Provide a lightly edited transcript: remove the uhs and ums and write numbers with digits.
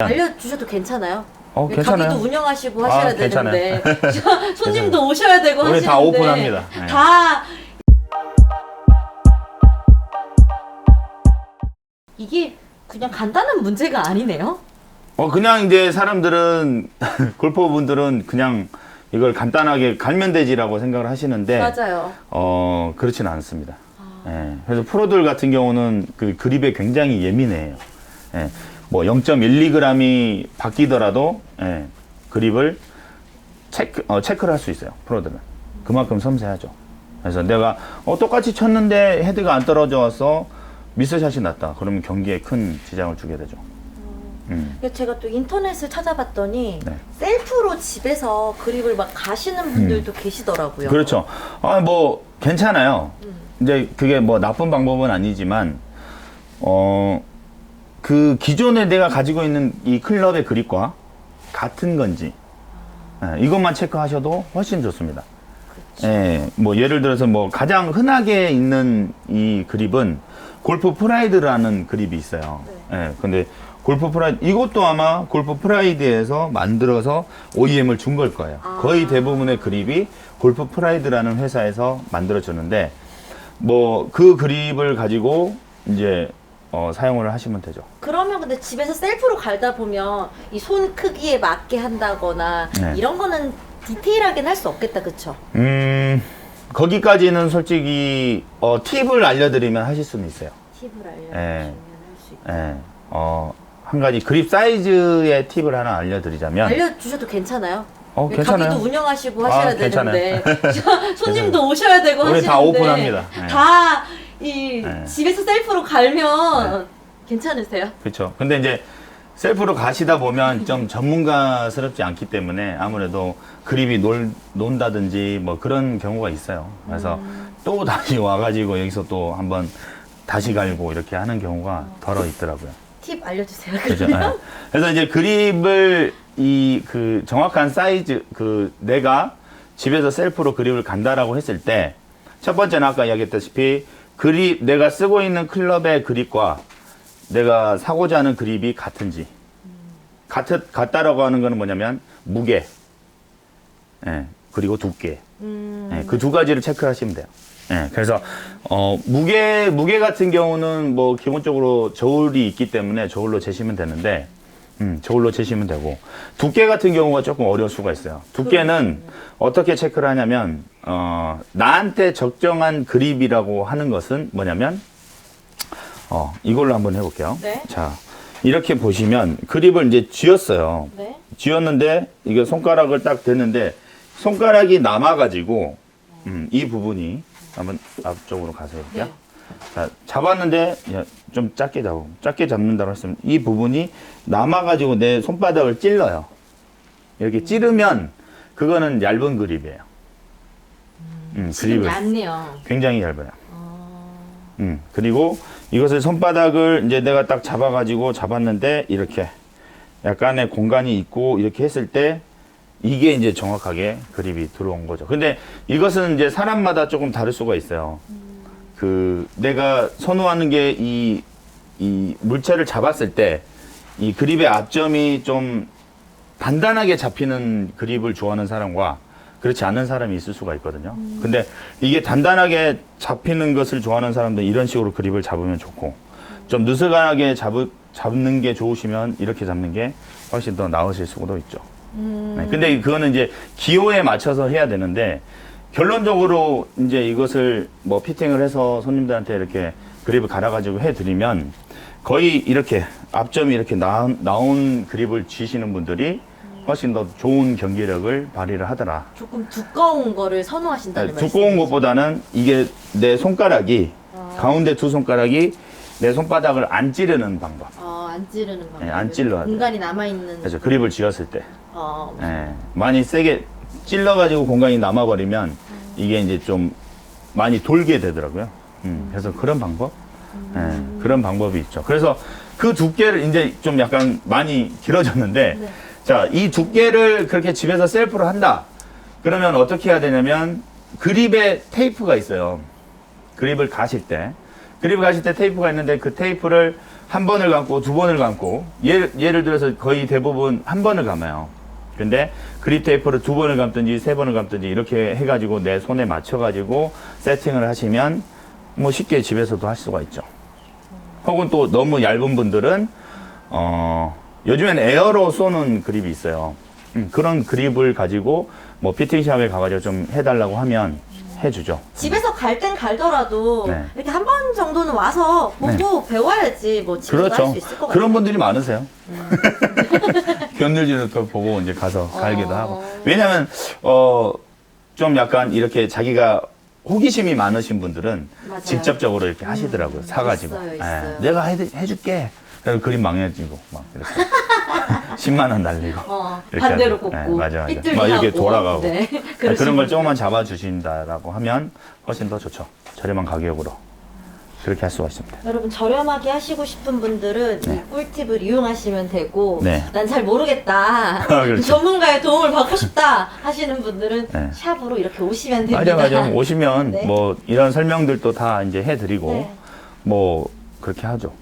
알려주셔도 괜찮아요? 괜찮아요. 가게도 운영하시고 하셔야 괜찮아요. 되는데 손님도 오셔야 되고 우리 하시는데 다 오픈합니다. 네. 다 이게 그냥 간단한 문제가 아니네요. 그냥 이제 사람들은 골퍼분들은 그냥 이걸 간단하게 갈면 되지라고 생각을 하시는데 맞아요. 그렇지는 않습니다. 예, 그래서 프로들 같은 경우는 그 그립에 굉장히 예민해요. 예, 뭐 0.12g이 바뀌더라도 그립을 체크를 할 수 있어요. 프로들은 그만큼 섬세하죠. 그래서 내가 똑같이 쳤는데 헤드가 안 떨어져 와서 미스샷이 났다. 그러면 경기에 큰 지장을 주게 되죠. 제가 또 인터넷을 찾아봤더니 네. 셀프로 집에서 그립을 막 가시는 분들도 계시더라고요. 그렇죠. 뭐 괜찮아요. 이제 그게 뭐 나쁜 방법은 아니지만 그 기존에 내가 가지고 있는 이 클럽의 그립과 같은 건지 이것만 체크하셔도 훨씬 좋습니다. 뭐 예를 들어서 뭐 가장 흔하게 있는 이 그립은 골프 프라이드라는 그립이 있어요. 근데 골프 프라이드 이것도 아마 골프 프라이드에서 만들어서 OEM을 준 걸 거예요. 거의 대부분의 그립이 골프 프라이드라는 회사에서 만들어 주는데 뭐 그 그립을 가지고 이제 사용을 하시면 되죠. 그러면 근데 집에서 셀프로 갈다 보면 이 손 크기에 맞게 한다거나 이런 거는 디테일하게는 할 수 없겠다, 그쵸? 거기까지는 솔직히 팁을 알려드리면 하실 수는 있어요. 팁을 알려주시면 할 수 있다. 한 가지 그립 사이즈의 팁을 하나 알려드리자면 알려주셔도 괜찮아요? 괜찮아요. 가게도 운영하시고 하셔야 괜찮아요. 되는데 손님도 오셔야 되고 우리 하시는데 다 오픈합니다. 다 집에서 셀프로 갈면 괜찮으세요? 그렇죠. 근데 이제 셀프로 가시다 보면 좀 전문가스럽지 않기 때문에 아무래도 그립이 논다든지 뭐 그런 경우가 있어요. 그래서 또 다시 와가지고 여기서 또 한번 다시 갈고 이렇게 하는 경우가 덜어 있더라고요. 팁 알려주세요. 그렇죠. 그래서 이제 그립을 그 정확한 사이즈 내가 집에서 셀프로 그립을 간다라고 했을 때 첫 번째는 아까 이야기했다시피 그립 내가 쓰고 있는 클럽의 그립과 내가 사고자 하는 그립이 같은지 같다라고 하는 거는 뭐냐면 무게 그리고 두께 그 두 가지를 체크하시면 돼요. 그래서 무게 같은 경우는 뭐 기본적으로 저울이 있기 때문에 저울로 재시면 되는데 저울로 재시면 되고 두께 같은 경우가 조금 어려울 수가 있어요. 두께는 어떻게 체크를 하냐면 나한테 적정한 그립이라고 하는 것은 뭐냐면 이걸로 한번 해볼게요. 네. 자, 이렇게 보시면 그립을 이제 쥐었어요. 네. 쥐었는데 이게 손가락을 딱 대는데 손가락이 남아가지고 이 부분이 한번 앞쪽으로 가서 해볼게요. 네. 자, 잡았는데 좀 작게 잡는다고 했으면 이 부분이 남아가지고 내 손바닥을 찔러요. 이렇게 찌르면 그거는 얇은 그립이에요. 지금 그립을 얇네요. 굉장히 얇아요. 그리고 이것을 손바닥을 이제 내가 딱 잡았는데 이렇게 약간의 공간이 있고 이렇게 했을 때 이게 이제 정확하게 그립이 들어온 거죠. 근데 이것은 이제 사람마다 조금 다를 수가 있어요. 내가 선호하는 게 이 물체를 잡았을 때 이 그립의 앞점이 좀 단단하게 잡히는 그립을 좋아하는 사람과 그렇지 않은 사람이 있을 수가 있거든요. 근데 이게 단단하게 잡히는 것을 좋아하는 사람들은 이런 식으로 그립을 잡으면 좋고 좀 느슨하게 잡는 게 좋으시면 이렇게 잡는 게 훨씬 더 나으실 수도 있죠. 근데 그거는 이제 기호에 맞춰서 해야 되는데 결론적으로 이제 이것을 뭐 피팅을 해서 손님들한테 이렇게 그립을 갈아가지고 해드리면 거의 이렇게 앞점이 이렇게 나온 그립을 쥐시는 분들이 훨씬 더 좋은 경기력을 발휘를 하더라. 조금 두꺼운 거를 선호하신다는 말씀. 두꺼운 것보다는 이게 내 손가락이 가운데 두 손가락이 내 손바닥을 안 찌르는 방법. 안 찌르는 방법. 안 찔러야 돼요. 공간이 남아있는. 그래서 그립을 쥐었을 때 어, 많이 세게 찔러가지고 공간이 남아버리면 이게 이제 좀 많이 돌게 되더라고요. 그래서 그런 방법, 그런 방법이 있죠. 그래서 그 두께를 이제 좀 약간 많이 길어졌는데, 네. 자, 이 두께를 그렇게 집에서 셀프로 한다. 그러면 어떻게 해야 되냐면 그립에 테이프가 있어요. 그립을 가실 때 테이프가 있는데 그 테이프를 한 번을 감고 두 번을 감고 예를 들어서 거의 대부분 한 번을 감아요. 근데 그립 테이프를 두 번을 감든지 세 번을 감든지 이렇게 해가지고 내 손에 맞춰가지고 세팅을 하시면 뭐 쉽게 집에서도 할 수가 있죠. 혹은 또 너무 얇은 분들은 요즘엔 에어로 쏘는 그립이 있어요. 그런 그립을 가지고 뭐 피팅샵에 가가지고 좀 해달라고 하면 해주죠. 집에서 갈 땐 갈더라도 네. 이렇게 한 번 정도는 와서 보고 배워야지 뭐 집에서 할 그렇죠. 수 있을 것 같아요. 그런 분들이 많으세요. 견들지도 보고 이제 가서 갈기도 하고. 왜냐면 좀 약간 이렇게 자기가 호기심이 많으신 분들은 맞아요. 직접적으로 이렇게 하시더라고요. 사가지고. 있어요. 예, 내가 해줄게. 그래서 그림 망해지고 막 이렇게 10만 원 날리고. 이렇게 반대로 하죠. 꽂고 맞아. 삐뚤게 막 이렇게 하고. 돌아가고. 네. 그런 걸 조금만 잡아주신다라고 하면 훨씬 더 좋죠. 저렴한 가격으로 그렇게 할 수가 있습니다. 여러분 저렴하게 하시고 싶은 분들은 이 꿀팁을 이용하시면 되고 네. 난 잘 모르겠다 그렇죠. 전문가의 도움을 받고 싶다 하시는 분들은 네. 샵으로 이렇게 오시면 됩니다. 맞아. 오시면 네. 뭐 이런 설명들도 다 이제 해드리고 네. 뭐 그렇게 하죠.